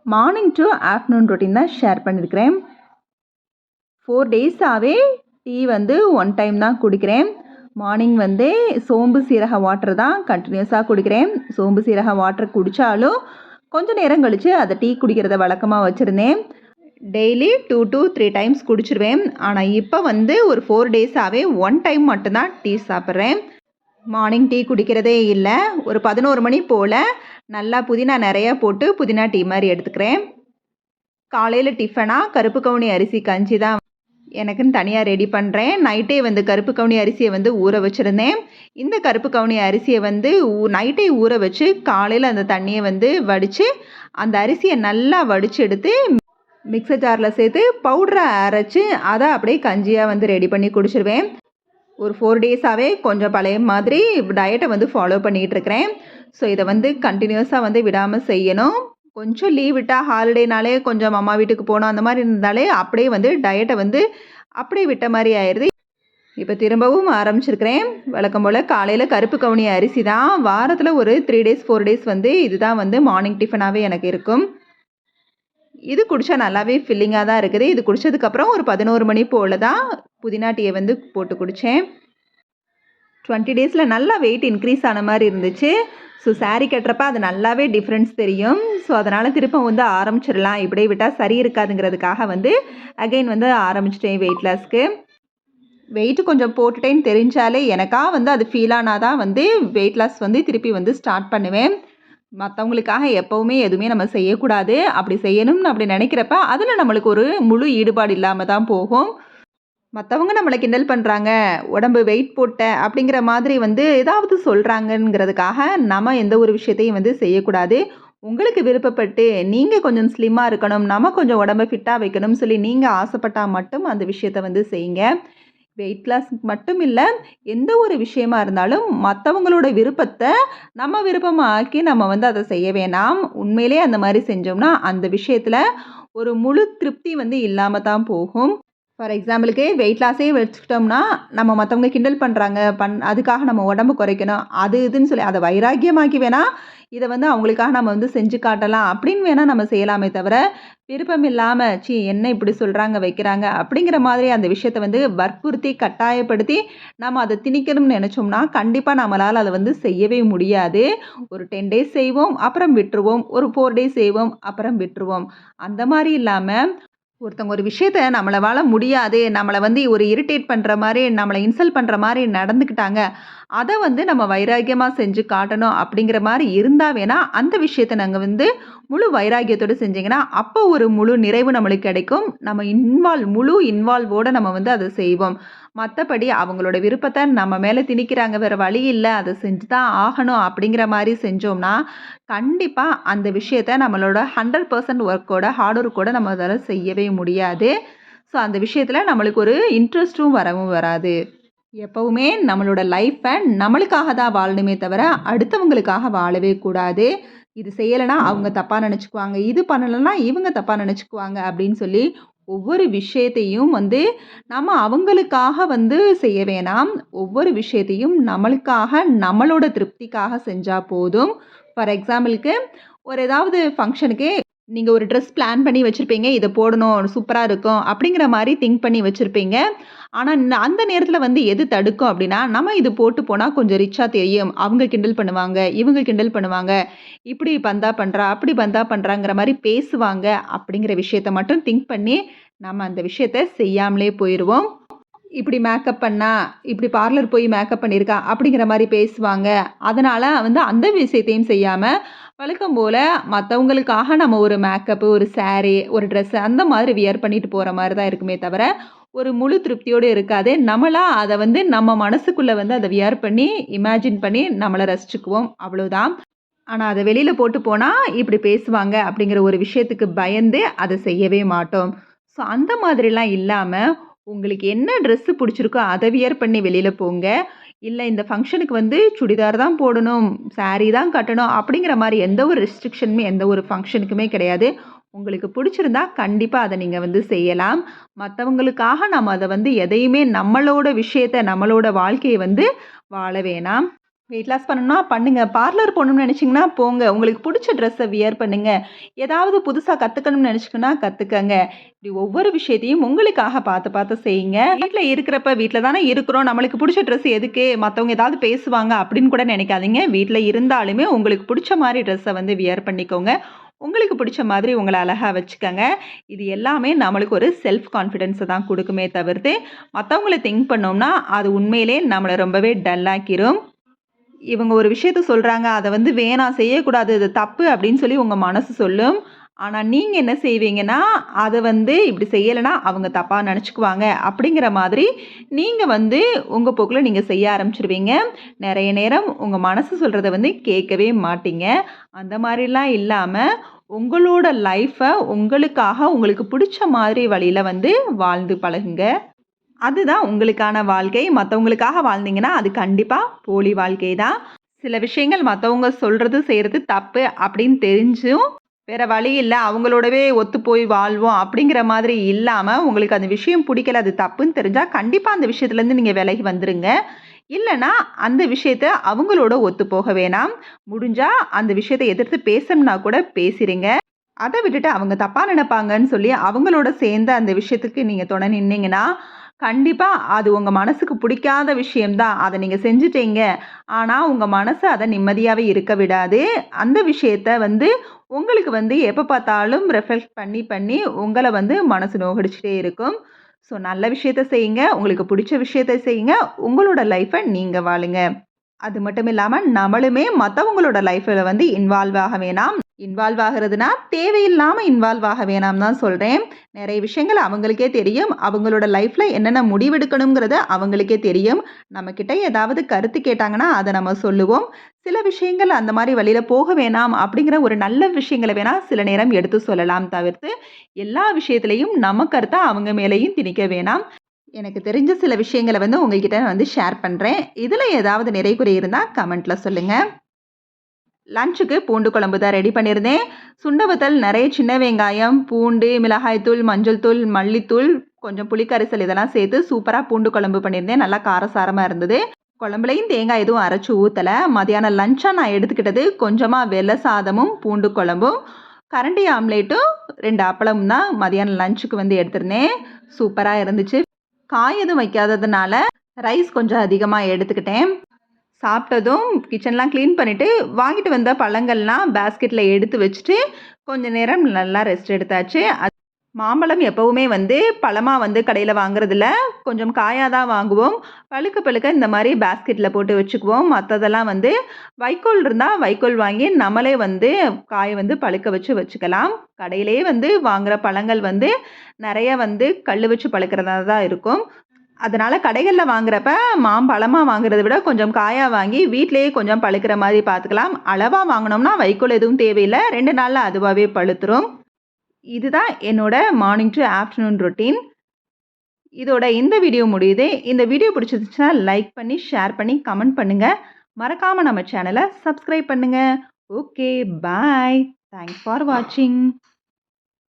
Morning to afternoon routine தான் share பண்ணியிருக்கிறேன். 4 டேஸாகவே tea வந்து 1 டைம் தான் குடிக்கிறேன். மார்னிங் வந்து சோம்பு சீரக வாட்டர் தான் கண்டினியூஸாக குடிக்கிறேன். சோம்பு சீரக வாட்டர் குடித்தாலும் கொஞ்சம் நேரம் கழித்து அதை டீ குடிக்கிறத வழக்கமாக வச்சுருந்தேன். டெய்லி 2 to 3 டைம்ஸ் குடிச்சிருவேன். ஆனால் இப்போ வந்து ஒரு 4 டேஸாகவே 1 டைம் மட்டும்தான் டீ சாப்பிட்றேன். மார்னிங் டீ குடிக்கிறதே இல்லை. ஒரு 11 மணி போல் நல்லா புதினா நிறையா போட்டு புதினா டீ மாதிரி எடுத்துக்கிறேன். காலையில் டிஃபனாக கருப்பு கவுனி அரிசி கஞ்சி தான் எனக்குன்னு தனியாக ரெடி பண்ணுறேன். நைட்டே வந்து கருப்பு கவுனி அரிசியை வந்து ஊற வச்சுருந்தேன். இந்த கருப்பு கவுனி அரிசியை வந்து நைட்டே ஊற வச்சு காலையில் அந்த தண்ணியை வந்து வடித்து அந்த அரிசியை நல்லா வடித்து எடுத்து மிக்சர் ஜாரில் சேர்த்து பவுடரை அரைச்சி அதை அப்படியே கஞ்சியாக வந்து ரெடி பண்ணி குடிச்சிருவேன். ஒரு 4 டேஸாகவே கொஞ்சம் பழைய மாதிரி டயட்டை வந்து ஃபாலோ பண்ணிகிட்டு இருக்கிறேன். ஸோ இதை வந்து கண்டினியூஸாக வந்து விடாமல் செய்யணும். கொஞ்சம் லீவ் விட்டால் ஹாலிடேனாலே கொஞ்சம் அம்மா வீட்டுக்கு போனோம் அந்த மாதிரி இருந்தாலே அப்படியே வந்து டயட்டை வந்து அப்படியே விட்ட மாதிரி ஆயிடுது. இப்போ திரும்பவும் ஆரம்பிச்சிருக்கிறேன். வழக்கம் போல் காலையில் கருப்பு கவுனி அரிசி தான். வாரத்தில் ஒரு 3 டேஸ் 4 டேஸ் வந்து இதுதான் வந்து மார்னிங் டிஃபனாகவே எனக்கு இருக்கும். இது குடித்தா நல்லாவே ஃபில்லிங்காக தான் இருக்குது. இது குடித்ததுக்கப்புறம் ஒரு 11 மணி போல் தான் புதினா டீயை வந்து போட்டு குடித்தேன். 20 டேஸில் நல்லா வெயிட் இன்க்ரீஸ் ஆன மாதிரி இருந்துச்சு. ஸோ சாரீ கட்டுறப்ப அது நல்லாவே டிஃப்ரென்ஸ் தெரியும். ஸோ அதனால் திரும்ப வந்து ஆரம்பிச்சிடலாம், இப்படியே விட்டால் சரி இருக்காதுங்கிறதுக்காக வந்து அகைன் வந்து ஆரம்பிச்சிட்டேன் வெயிட் லாஸ்க்கு. வெயிட்டு கொஞ்சம் போட்டுட்டேன்னு தெரிஞ்சாலே எனக்காக வந்து அது ஃபீல் ஆனால் தான் வந்து வெயிட் லாஸ் வந்து திருப்பி வந்து ஸ்டார்ட் பண்ணுவேன். மற்றவங்களுக்காக எப்போவுமே எதுவுமே நம்ம செய்யக்கூடாது. அப்படி செய்யணும்னு அப்படி நினைக்கிறப்ப அதில் நம்மளுக்கு ஒரு முழு ஈடுபாடு இல்லாமல் தான் போகும். மற்றவங்க நம்மளை கிண்டல் பண்ணுறாங்க, உடம்பு வெயிட் போட்ட அப்படிங்கிற மாதிரி வந்து ஏதாவது சொல்கிறாங்கங்கிறதுக்காக நம்ம எந்த ஒரு விஷயத்தையும் வந்து செய்யக்கூடாது. உங்களுக்கு விருப்பப்பட்டு நீங்கள் கொஞ்சம் ஸ்லிம்மாக இருக்கணும், நம்ம கொஞ்சம் உடம்பை ஃபிட்டாக வைக்கணும்னு சொல்லி நீங்கள் ஆசைப்பட்டால் மட்டும் அந்த விஷயத்தை வந்து செய்யுங்க. வெயிட் லாஸ் மட்டும் இல்லை, எந்த ஒரு விஷயமா இருந்தாலும் மற்றவங்களோட விருப்பத்தை நம்ம விருப்பமாக்கி நம்ம வந்து அதை செய்ய வேணாம். உண்மையிலே அந்த மாதிரி செஞ்சோம்னா அந்த விஷயத்தில் ஒரு முழு திருப்தி வந்து இல்லாமல் தான் போகும். ஃபார் எக்ஸாம்பிளுக்கு வெயிட் லாஸே வச்சுக்கிட்டோம்னா நம்ம மற்றவங்க கிண்டல் பண்ணுறாங்க அதுக்காக நம்ம உடம்பு குறைக்கணும் அது இதுன்னு சொல்லி அதை வைராக்கியமாக்கி வேணால் இதை வந்து அவங்களுக்காக நம்ம வந்து செஞ்சு காட்டலாம் அப்படின்னு வேணால் நம்ம செய்யலாமே தவிர விருப்பம் இல்லாமல் என்ன இப்படி சொல்கிறாங்க வைக்கிறாங்க அப்படிங்கிற மாதிரி அந்த விஷயத்தை வந்து வற்புறுத்தி கட்டாயப்படுத்தி நம்ம அதை திணிக்கணும்னு நினச்சோம்னா கண்டிப்பாக நம்மளால் அதை வந்து செய்யவே முடியாது. ஒரு 10 டேஸ் செய்வோம் அப்புறம் விட்டுருவோம், ஒரு 4 டேஸ் செய்வோம் அப்புறம் விட்டுருவோம். அந்த மாதிரி இல்லாமல் ஒருத்தவங்க ஒரு விஷயத்த நம்மளால முடியாது, நம்மளை வந்து ஒரு இரிட்டேட் பண்ணுற மாதிரி நம்மளை இன்சல்ட் பண்ணுற மாதிரி நடந்துக்கிட்டாங்க, அதை வந்து நம்ம வைராக்கியமாக செஞ்சு காட்டணும் அப்படிங்கிற மாதிரி இருந்தால் வேணால் அந்த விஷயத்தை நாங்கள் வந்து முழு வைராக்கியத்தோடு செஞ்சிங்கன்னா அப்போ ஒரு முழு நிறைவு நம்மளுக்கு கிடைக்கும். நம்ம முழு இன்வால்வோடு நம்ம வந்து அதை செய்வோம். மற்றபடி அவங்களோட விருப்பத்தை நம்ம மேலே திணிக்கிறாங்க, வேறு வழி இல்லை அதை செஞ்சு தான் ஆகணும் அப்படிங்கிற மாதிரி செஞ்சோம்னா கண்டிப்பாக அந்த விஷயத்தை நம்மளோட 100% ஒர்க்கோட ஹார்ட் ஒர்க்கோட நம்ம அதால் செய்யவே முடியாது. ஸோ அந்த விஷயத்தில் நம்மளுக்கு ஒரு இன்ட்ரெஸ்ட்டும் வரவும் வராது. எப்போவுமே நம்மளோட லைஃப்பை நம்மளுக்காக தான் வாழணுமே தவிர அடுத்தவங்களுக்காக வாழவே கூடாது. இது செய்யலைன்னா அவங்க தப்பாக நினச்சிக்குவாங்க, இது பண்ணலைன்னா இவங்க தப்பாக நினச்சிக்குவாங்க அப்படின்னு சொல்லி ஒவ்வொரு விஷயத்தையும் வந்து நம்ம அவங்களுக்காக வந்து செய்ய வேணாம். ஒவ்வொரு விஷயத்தையும் நம்மளுக்காக நம்மளோட திருப்திக்காக செஞ்சால் போதும். ஃபார் எக்ஸாம்பிளுக்கு ஒரு ஏதாவது ஃபங்க்ஷனுக்கு நீங்கள் ஒரு ட்ரெஸ் பிளான் பண்ணி வச்சுருப்பீங்க, இதை போடணும் சூப்பராக இருக்கும் அப்படிங்கிற மாதிரி திங்க் பண்ணி வச்சுருப்பீங்க. ஆனால் அந்த நேரத்தில் வந்து எது தடுக்கும் அப்படின்னா நம்ம இது போட்டு போனால் கொஞ்சம் ரிச்சாக தெரியும், அவங்க கிண்டல் பண்ணுவாங்க, இவங்க கிண்டல் பண்ணுவாங்க, இப்படி பந்தா பண்ணுறா அப்படி பந்தா பண்ணுறாங்கிற மாதிரி பேசுவாங்க அப்படிங்கிற விஷயத்த மட்டும் திங்க் பண்ணி நம்ம அந்த விஷயத்த செய்யாமலே போயிடுவோம். இப்படி மேக்கப் பண்ணா, இப்படி பார்லர் போய் மேக்கப் பண்ணியிருக்கா அப்படிங்கிற மாதிரி பேசுவாங்க. அதனால் வந்து அந்த விஷயத்தையும் செய்யாமல் வழக்கம் போல் மற்றவங்களுக்காக நம்ம ஒரு மேக்கப்பு, ஒரு சாரீ, ஒரு ட்ரெஸ்ஸு அந்த மாதிரி வியர் பண்ணிட்டு போகிற மாதிரி தான் இருக்குமே தவிர ஒரு முழு திருப்தியோடு இருக்காது. நம்மளாக அதை வந்து நம்ம மனசுக்குள்ளே வந்து அதை வியர் பண்ணி இமேஜின் பண்ணி நம்மளை ரசிச்சுக்குவோம், அவ்வளோதான். ஆனால் அதை வெளியில் போட்டு போனால் இப்படி பேசுவாங்க அப்படிங்கிற ஒரு விஷயத்துக்கு பயந்து அதை செய்யவே மாட்டோம். ஸோ அந்த மாதிரிலாம் இல்லாமல் உங்களுக்கு என்ன ட்ரெஸ்ஸு பிடிச்சிருக்கோ அதை வியர் பண்ணி வெளியில் போங்க. இல்லை இந்த ஃபங்க்ஷனுக்கு வந்து சுடிதார் தான் போடணும், சாரீ தான் கட்டணும் அப்படிங்கிற மாதிரி எந்த ஒரு ரெஸ்ட்ரிக்ஷனுமே எந்த ஒரு ஃபங்க்ஷனுக்குமே கிடையாது. உங்களுக்கு பிடிச்சிருந்தா கண்டிப்பாக அதை நீங்கள் வந்து செய்யலாம். மற்றவங்களுக்காக நம்ம அதை வந்து எதையுமே நம்மளோட விஷயத்தை நம்மளோட வாழ்க்கையை வந்து வாழ வேணாம். வெயிட் லாஸ் பண்ணணும்னா பண்ணுங்க. பார்லர் போகணும்னு நெனச்சீங்கன்னா போங்க. உங்களுக்கு புடிச்ச ட்ரெஸ்ஸ வியர் பண்ணுங்க. ஏதாவது புதுசா கத்துக்கணும்னு நெனச்சுக்கன்னா கத்துக்கங்க. இப்படி ஒவ்வொரு விஷயத்தையும் உங்களுக்காக பார்த்து பார்த்து செய்யுங்க. வீட்ல இருக்கிறப்ப வீட்ல தானே இருக்கிறோம். நம்மளுக்கு புடிச்ச ட்ரெஸ் எதுக்கு? மத்தவங்க ஏதாவது பேசுவாங்க அப்படின்னு கூட நெனைக்காதீங்க. வீட்ல இருந்தாலுமே உங்களுக்கு புடிச்ச மாரி ட்ரெஸ்ஸ வந்து வியர் பண்ணிக்கோங்க. உங்களுக்கு பிடிச்ச மாதிரி உங்கள அழகா வச்சுக்கங்க. இது எல்லாமே நம்மளுக்கு ஒரு செல்ஃப் கான்ஃபிடன்ஸ தான் குடுக்குமே தவிர்த்து, மத்தவங்கள திங்க் பண்ணோம்னா, அது உண்மையிலே நம்மள ரொம்பவே டல்லாக்கிரும். இவங்க ஒரு விஷயத்த சொல்றாங்க, அத வந்து வேணாம் செய்யக்கூடாது, இது தப்பு அப்படின்னு சொல்லி உங்க மனசு சொல்லும். ஆனா நீங்க என்ன செய்வீங்கன்னா, அத வந்து இப்படி செய்யலன்னா அவங்க தப்பா நெனச்சுக்குவாங்க அப்படிங்கிற மாதிரி நீங்க வந்து உங்க போக்குல நீங்க செய்ய ஆரம்பிச்சுருவீங்க. நெறைய நேரம் உங்க மனசு சொல்றத வந்து கேட்கவே மாட்டீங்க. அந்த மாரிலாம் இல்லாம, உங்களோட லைஃப உங்களுக்காக உங்களுக்கு புடிச்ச மாதிரி வழியில வந்து வாழ்ந்து பழகுங்க. அதுதான் உங்களுக்கான வாழ்க்கை. மத்தவங்களுக்காக வாழ்ந்தீங்கன்னா, அது கண்டிப்பா போலி வாழ்க்கை தான். சில விஷயங்கள் மத்தவங்க சொல்றது, செய்றது தப்பு அப்படின்னு தெரிஞ்சும், வேற வழி இல்ல அவங்களோடவே ஒத்துப்போய் வாழ்வோம் அப்படிங்கிற மாதிரி இல்லாம, உங்களுக்கு அந்த விஷயம் புடிக்கல, அது தப்புன்னு தெரிஞ்சா, கண்டிப்பா அந்த விஷயத்துலேருந்து நீங்க விலகி வந்துருங்க. இல்லன்னா, அந்த விஷயத்த அவங்களோட ஒத்துப்போக வேணாம். முடிஞ்சா அந்த விஷயத்த எதிர்த்து பேசணும்னா கூட பேசிருங்க. அத விட்டுட்டு அவங்க தப்பா நெனைப்பாங்கன்னு சொல்லி, அவங்களோட சேர்ந்து அந்த விஷயத்துக்கு நீங்க துணை நின்னீங்கன்னா, கண்டிப்பா அது உங்க மனசுக்கு புடிக்காத விஷயம் தான். அத நீங்க செஞ்சுட்டீங்க. ஆனா, உங்க மனசு அத நிம்மதியாவே இருக்க விடாது. அந்த விஷயத்த வந்து உங்களுக்கு வந்து எப்ப பார்த்தாலும் ரெஃப்ளெக்ட் பண்ணி, பண்ணி உங்கள வந்து மனசு நோகடிச்சுட்டே இருக்கும். ஸோ நல்ல விஷயத்த செய்யுங்க. உங்களுக்கு புடிச்ச விஷயத்த செய்யுங்க. உங்களோட லைஃப நீங்க வாழுங்க. அது மட்டும் இல்லாம, நம்மளுமே மத்தவங்களோட லைஃப்ல வந்து இன்வால்வ் ஆக வேணாம். இன்வால்வ் ஆகுறதுனா, தேவையில்லாம இன்வால்வ் ஆக வேணாம் தான் சொல்றேன். நெறைய விஷயங்கள் அவங்களுக்கே தெரியும். அவங்களோட லைஃப்ல என்னென்ன முடிவெடுக்கணுங்கிறது அவங்களுக்கே தெரியும். நம்மகிட்ட ஏதாவது கருத்து கேட்டாங்கன்னா, அத நம்ம சொல்லுவோம். சில விஷயங்கள் அந்த மாரி வழியில போக வேணாம் அப்படிங்கிற ஒரு நல்ல விஷயங்கள வேணா சில நேரம் எடுத்து சொல்லலாம் தவிர்த்து, எல்லா விஷயத்திலயும் நம்ம கருத்த அவங்க மேலயும் திணிக்க வேணாம். எனக்கு தெரிஞ்ச சில விஷயங்கள வந்து உங்ககிட்ட வந்து ஷேர் பண்றேன். இதுல ஏதாவது நிறை குறை இருந்தா கமெண்ட்ல சொல்லுங்க. லஞ்சுக்கு பூண்டு குழம்பு தான் ரெடி பண்ணியிருந்தேன். சுண்ட வத்தல் நெறைய சின்ன வெங்காயம், பூண்டு, மிளகாய் தூள், மஞ்சள் தூள், மல்லித்தூள், கொஞ்சம் புளிக்கரைசல் இதெல்லாம் சேர்த்து சூப்பரா பூண்டு குழம்பு பண்ணியிருந்தேன். நல்லா காரசாரமா இருந்தது. குழம்புலயும் தேங்காய் எதுவும் அரைச்சு ஊத்தல. மதியானம் லஞ்சா நான் எடுத்துக்கிட்டது கொஞ்சமா வெள்ள சாதமும், பூண்டு குழம்பும், கரண்டி ஆம்லேட்டும், 2 அப்பளமும் தான் மதியானம் லஞ்சுக்கு வந்து எடுத்திருந்தேன். சூப்பரா இருந்துச்சு. காய் எதுவும் வைக்காததுனால, ரைஸ் கொஞ்சம் அதிகமா எடுத்துக்கிட்டேன். சாப்பிட்டதும் கிச்சன்லாம் கிளீன் பண்ணிட்டு, வாங்கிட்டு வந்த பழங்கள்லாம் பேஸ்கெட்ல எடுத்து வச்சுட்டு, கொஞ்ச நேரம் நல்லா ரெஸ்ட் எடுத்தாச்சு. மாம்பழம் எப்பவுமே வந்து பழமா வந்து கடையில வாங்குறதில்ல. கொஞ்சம் காயா தான் வாங்குவோம். பழுக்க பழுக்க இந்த மாரி பேஸ்கெட்ல போட்டு வச்சுக்குவோம். மத்ததெல்லாம் வந்து வைக்கோல் இருந்தா வைக்கோல் வாங்கி நம்மளே வந்து காய வந்து பழுக்க வச்சு வச்சுக்கலாம். கடையிலேயே வந்து வாங்குற பழங்கள் வந்து நெறைய வந்து கல்லு வச்சு பழுக்கிறதா தான் இருக்கும். அதனால கடைகள்ல வாங்குறப்ப மாம்பழமா வாங்குறத விட கொஞ்சம் காயா வாங்கி வீட்லயே கொஞ்சம் பழுக்கிற மாரி பார்த்துக்கலாம். அளவா வாங்குனோம்னா வைக்கோல் எதுவும் தேவையில்ல. 2 நாள்ல அதுவாவே பழுத்துரும். இதுதான் என்னோட மார்னிங் டூ ஆஃப்டர்நூன் ரொட்டீன். இதோட இந்த வீடியோ முடியுது. இந்த வீடியோ பிடிச்சிருந்துச்சுன்னா லைக் பண்ணி, ஷேர் பண்ணி, கமெண்ட் பண்ணுங்க. மறக்காம நம்ம சேனல சப்ஸ்கிரைப் பண்ணுங்க. Okay, bye. தேங்க்ஸ் ஃபார் வாட்சிங்.